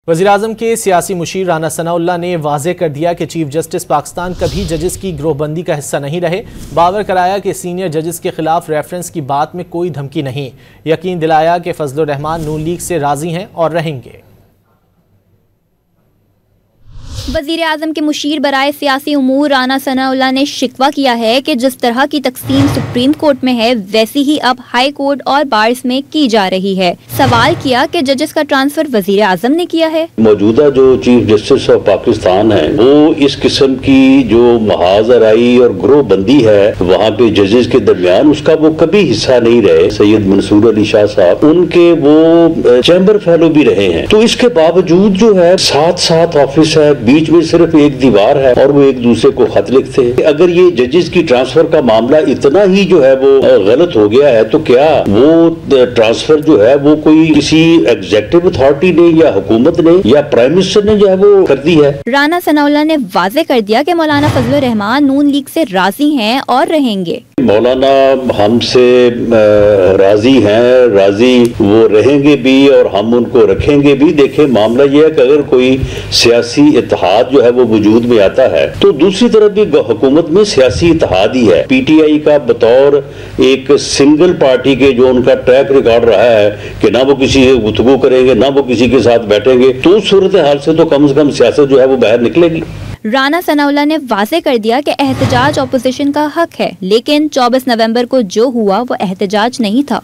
वज़ीर-ए-आज़म के सियासी मुशीर राना सनाउल्लाह ने वाज़ेह कर दिया कि चीफ जस्टिस पाकिस्तान कभी जजेस की गिरोहबंदी का हिस्सा नहीं रहे। बावर कराया कि सीनियर जजेस के खिलाफ रेफरेंस की बात में कोई धमकी नहीं। यकीन दिलाया कि फजलुर रहमान नून लीग से राजी हैं और रहेंगे। वज़ीर-ए-आज़म के मुशीर बराए सियासी उमूर राना सनाउल्लाह ने शिकवा किया है कि जिस तरह की तकसीम सुप्रीम कोर्ट में है वैसी ही अब हाई कोर्ट और बार्स में की जा रही है। सवाल किया कि जजेस का ट्रांसफर वज़ीर-ए-आज़म ने किया है। मौजूदा जो चीफ जस्टिस ऑफ पाकिस्तान है वो इस किस्म की जो महाजराई और ग्रोह बंदी है वहाँ पे जजेस के दरमियान उसका वो कभी हिस्सा नहीं रहे। सैयद मंसूर अली शाह साहब उनके वो चैम्बर फेलो भी रहे हैं। तो इसके बावजूद जो है साथ साथ ऑफिस है, बीच में सिर्फ एक दीवार है और वो एक दूसरे को खत लिखते हैं। अगर ये जजेस की ट्रांसफर का मामला इतना ही जो है वो गलत हो गया है तो क्या वो ट्रांसफर जो है वो कोई किसी एग्जीक्यूटिव अथॉरिटी ने या हुकूमत ने या प्राइम मिनिस्टर ने जो है वो कर दी है। राना सनाउल्लाह ने वाज़ेह कर दिया कि मौलाना फजलुर रहमान नून लीग से राजी हैं और रहेंगे। मौलाना हमसे राजी हैं, राजी वो रहेंगे भी और हम उनको रखेंगे भी। देखें मामला यह है कि अगर कोई सियासी इत्तेहाद जो है वो वजूद में आता है तो दूसरी तरफ भी हुकूमत में सियासी इत्तेहाद ही है। पीटीआई का बतौर एक सिंगल पार्टी के जो उनका ट्रैक रिकॉर्ड रहा है कि ना वो किसी से गुफ्तगू करेंगे ना वो किसी के साथ बैठेंगे, तो उस सूरत हाल से तो कम सियासत जो है वो बाहर निकलेगी। राना सनाउल्लाह ने वाज़ेह कर दिया कि एहतजाज अपोजिशन का हक है, लेकिन 24 नवंबर को जो हुआ वो एहतजाज नहीं था।